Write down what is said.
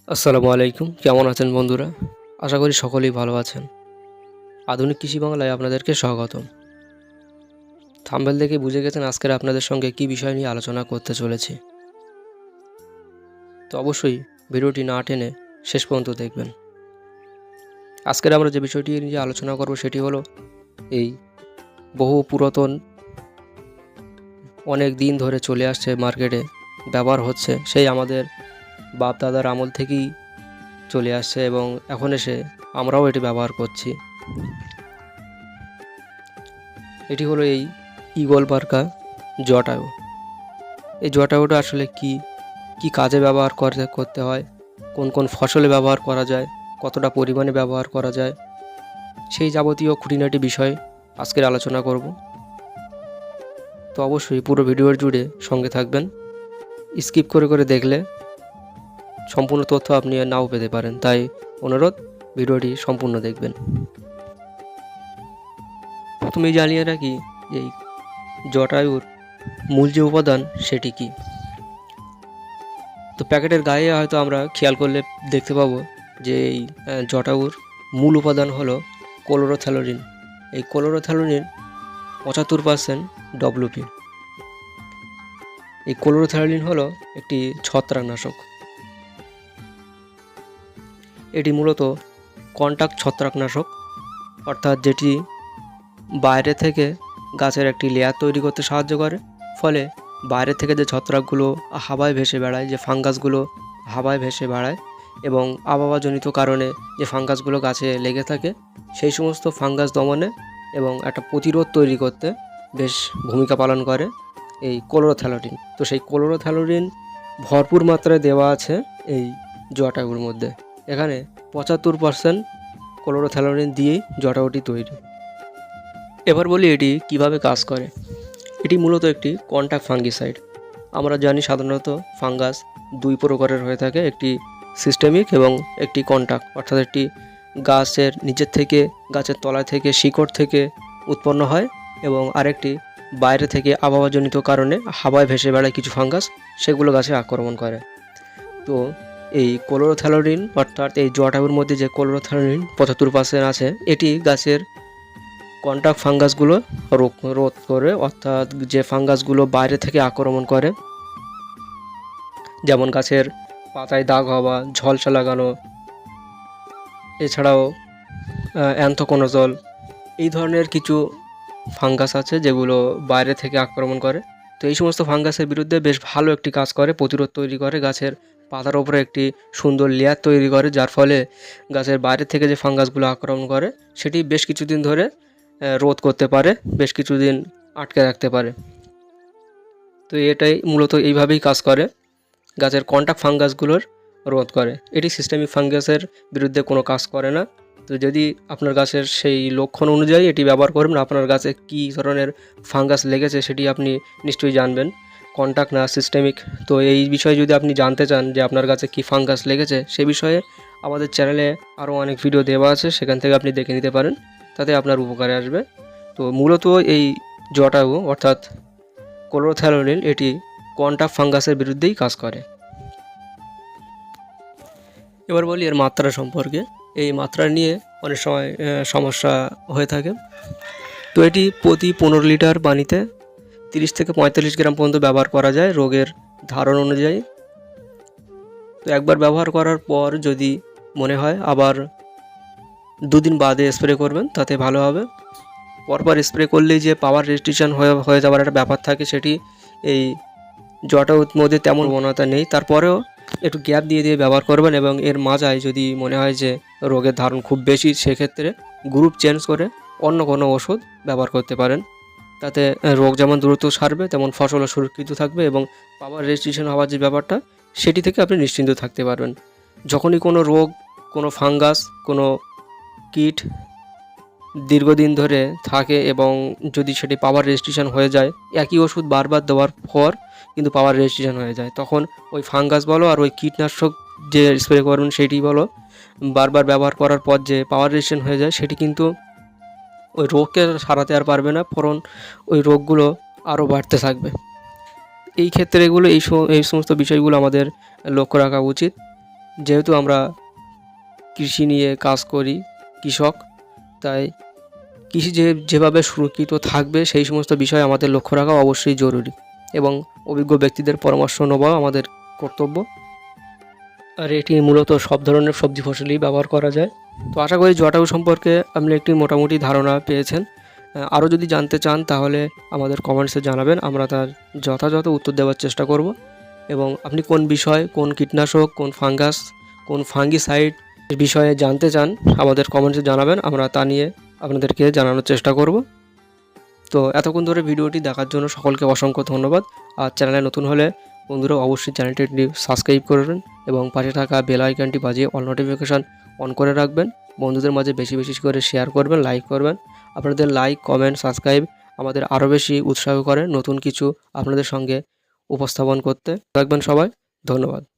আসসালামু আলাইকুম। কেমন আছেন বন্ধুরা? আশা করি সকলেই ভালো আছেন। আধুনিক কৃষি বাংলায় আপনাদেরকে স্বাগতম। থাম্বনেল দেখে বুঝে গেছেন আজকের আপনাদের সঙ্গে কী বিষয় নিয়ে আলোচনা করতে চলেছি। তো অবশ্যই ভিডিওটি না টেনে শেষ পর্যন্ত দেখবেন। আজকের আমরা যে বিষয়টি নিয়ে আলোচনা করব সেটি হলো এই বহু পুরাতন অনেক দিন ধরে চলে আসছে মার্কেটে ব্যবহার হচ্ছে, সেই আমাদের বাপ দাদার আমল থেকেই চলে আসছে এবং এখন এসে আমরাও এটি ব্যবহার করছি। এটি হলো এই ঈগল মার্কা জটায়ু। এই জটায়ুটা আসলে কি কাজে ব্যবহার করতে হয়, কোন কোন ফসলে ব্যবহার করা যায়, কতটা পরিমাণে ব্যবহার করা যায়, সেই যাবতীয় খুঁটিনাটি বিষয় আজকের আলোচনা করব। তো অবশ্যই পুরো ভিডিওর জুড়ে সঙ্গে থাকবেন। স্কিপ করে করে দেখলে সম্পূর্ণ তথ্য আপনি নাও পেতে পারেন, তাই অনুরোধ ভিডিওটি সম্পূর্ণ দেখবেন। প্রথমেই জানিয়ে রাখি এই জটায়ুর মূল যে উপাদান সেটি কি। তো প্যাকেটের গায়ে হয়তো আমরা খেয়াল করলে দেখতে পাবো যে এই জটায়ুর মূল উপাদান হলো ক্লোরোথ্যালোনিন। এই ক্লোরোথ্যালোনিন 75% ডব্লিউপি। এই ক্লোরোথ্যালোনিন হলো একটি ছত্রাকনাশক। এটি মূলত কন্টাক্ট ছত্রাকনাশক, অর্থাৎ যেটি বাইরে থেকে গাছের একটি লেয়ার তৈরি করতে সাহায্য করে, ফলে বাইরে থেকে যে ছত্রাকগুলো হাওয়ায় ভেসে বেড়ায়, যে ফাঙ্গাসগুলো হাওয়ায় ভেসে বেড়ায় এবং আবহাওয়াজনিত কারণে যে ফাঙ্গাসগুলো গাছে লেগে থাকে, সেই সমস্ত ফাঙ্গাস দমনে এবং একটা প্রতিরোধ তৈরি করতে বেশ ভূমিকা পালন করে এই ক্লোরোথ্যালোনিন। তো সেই ক্লোরোথ্যালোনিন ভরপুর মাত্রায় দেওয়া আছে এই জটায়ুর মধ্যে। এখানে 75% ক্লোরোথ্যালোনিন দিয়েই জটায়ুটি তৈরি। এবার বলি এটি কিভাবে কাজ করে। এটি মূলত একটি কন্টাক্ট ফাঙ্গিসাইড। আমরা জানি সাধারণত ফাঙ্গাস দুই প্রকারের হয়ে থাকে, একটি সিস্টেমিক এবং একটি কন্টাক্ট, অর্থাৎ একটি গাছের নিচের থেকে, গাছের তলা থেকে, শিকড় থেকে উৎপন্ন হয় এবং আরেকটি বাইরে থেকে আবহাওয়াজনিত কারণে হাওয়ায় ভেসে বেড়ায় কিছু ফাঙ্গাস, সেগুলো গাছে আক্রমণ করে। তো এই ক্লোরোথ্যালোনিন অর্থাৎ এই জটায়ুর মধ্যে যে ক্লোরোথ্যালোনিন 75% আছে, এটি গাছের কন্টাক্ট ফাঙ্গাসগুলো রোধ করে, অর্থাৎ যে ফাঙ্গাসগুলো বাইরে থেকে আক্রমণ করে, যেমন গাছের পাতায় দাগ হওয়া, ঝলসা লাগানো, এছাড়াও অ্যান্থ্রাকোনোজল, এই ধরনের কিছু ফাঙ্গাস আছে যেগুলো বাইরে থেকে আক্রমণ করে। তো এই সমস্ত ফাঙ্গাসের বিরুদ্ধে বেশ ভালো একটি কাজ করে, প্রতিরোধ তৈরি করে, গাছের পাতার ওপরে একটি সুন্দর লেয়ার তৈরি করে, যার ফলে গাছের বাইরে থেকে যে ফাঙ্গাসগুলো আক্রমণ করে সেটি বেশ কিছুদিন ধরে রোধ করতে পারে, বেশ কিছুদিন আটকে রাখতে পারে। তো এটাই মূলত এইভাবেই কাজ করে, গাছের কন্টাক্ট ফাঙ্গাসগুলোর রোধ করে। এটি সিস্টেমিক ফাঙ্গাসের বিরুদ্ধে কোনো কাজ করে না। তো যদি আপনার গাছের সেই লক্ষণ অনুযায়ী এটি ব্যবহার করবেন, আপনার গাছে কী ধরনের ফাঙ্গাস লেগেছে সেটি আপনি নিশ্চয়ই জানবেন, কন্টাক্ট না সিস্টেমিক। তো এই বিষয়ে যদি আপনি জানতে চান যে আপনার গাছে কী ফাঙ্গাস লেগেছে, সে বিষয়ে আমাদের চ্যানেলে আরও অনেক ভিডিও দেওয়া আছে, সেখান থেকে আপনি দেখে নিতে পারেন, তাতে আপনার উপকারে আসবে। তো মূলত এই জটায়ু অর্থাৎ ক্লোরোথ্যালোনিন এটি কন্টাক্ট ফাঙ্গাসের বিরুদ্ধেই কাজ করে। এবার বলি এর মাত্রা সম্পর্কে। এই মাত্রা নিয়ে অনেক সময় সমস্যা হয়ে থাকে। তো এটি প্রতি 15 লিটার পানিতে 30 থেকে 45 গ্রাম পর্যন্ত ব্যবহার করা যায় রোগের ধারণ অনুযায়ী। তো একবার ব্যবহার করার পর যদি মনে হয় আবার 2 দিন বাদে স্প্রে করবেন, তাতে ভালো হবে। পরপর স্প্রে করলেই যে পাওয়ার রেস্ট্রিকশন হয়ে যাওয়ার একটা ব্যাপার থাকে, সেটি এই জটায়ুর মধ্যে তেমন প্রবণতা নেই। তারপরেও একটু গ্যাপ দিয়ে দিয়ে ব্যবহার করবেন এবং এর মাঝায় যদি মনে হয় যে রোগের ধারণ খুব বেশি, সেক্ষেত্রে গ্রুপ চেঞ্জ করে অন্য কোনো ওষুধ ব্যবহার করতে পারেন। তাতে রোগ যেমন দ্রুত সারবে, তেমন ফসলও সুরক্ষিত থাকবে এবং পাওয়ার রেজিস্ট্রেশন হওয়ার যে ব্যাপারটা, সেটি থেকে আপনি নিশ্চিন্ত থাকতে পারবেন। যখনই কোনো রোগ, কোনো ফাঙ্গাস, কোনো কীট দীর্ঘদিন ধরে থাকে এবং যদি সেটি পাওয়ার রেজিস্ট্রেশন হয়ে যায়, একই ওষুধ বারবার দেওয়ার পর কিন্তু পাওয়ার রেজিস্ট্রেশন হয়ে যায়, তখন ওই ফাঙ্গাস বলো আর ওই কীটনাশক যে স্প্রে করবেন সেটি বলো, বারবার ব্যবহার করার পর যে পাওয়ার রেজিস্ট্রেশন হয়ে যায়, সেটি কিন্তু ওই রোগকে সারাতে আর পারবে না, বরং ওই রোগগুলো আরও বাড়তে থাকবে। এই ক্ষেত্রে এই সমস্ত বিষয়গুলো আমাদের লক্ষ্য রাখা উচিত। যেহেতু আমরা কৃষি নিয়ে কাজ করি, কৃষক, তাই কৃষি যেভাবে সুরক্ষিত থাকবে সেই সমস্ত বিষয় আমাদের লক্ষ্য রাখা অবশ্যই জরুরি এবং অভিজ্ঞ ব্যক্তিদের পরামর্শ নেওয়াও আমাদের কর্তব্য। আর এটি মূলত সব ধরনের সবজি ফসলই ব্যবহার করা যায়। তো আশা করি জটায়ু সম্পর্কে আপনি একটি মোটামুটি ধারণা পেয়েছেন। আরও যদি জানতে চান তাহলে আমাদের কমেন্টসে জানাবেন, আমরা তার যথাযথ উত্তর দেওয়ার চেষ্টা করব। এবং আপনি কোন বিষয়, কোন কীটনাশক, কোন ফাঙ্গাস, কোন ফাঙ্গিসাইড বিষয়ে জানতে চান আমাদের কমেন্টসে জানাবেন, আমরা তা নিয়ে আপনাদেরকে জানানোর চেষ্টা করব। তো এতক্ষণ ধরে ভিডিওটি দেখার জন্য সকলকে অসংখ্য ধন্যবাদ। আর চ্যানেলে নতুন হলে বন্ধুরা অবশ্যই চ্যানেলটি সাবস্ক্রাইব করবেন এবং পাশে থাকা বেল আইকনটি বাজিয়ে অল নোটিফিকেশান অন করে রাখবেন। বন্ধুদের মাঝে বেশি বেশি করে শেয়ার করবেন, লাইক করবেন। আপনাদের লাইক, কমেন্ট, সাবস্ক্রাইব আমাদের আরও বেশি উৎসাহ করে নতুন কিছু আপনাদের সঙ্গে উপস্থাপন করতে। থাকবেন সবাই, ধন্যবাদ।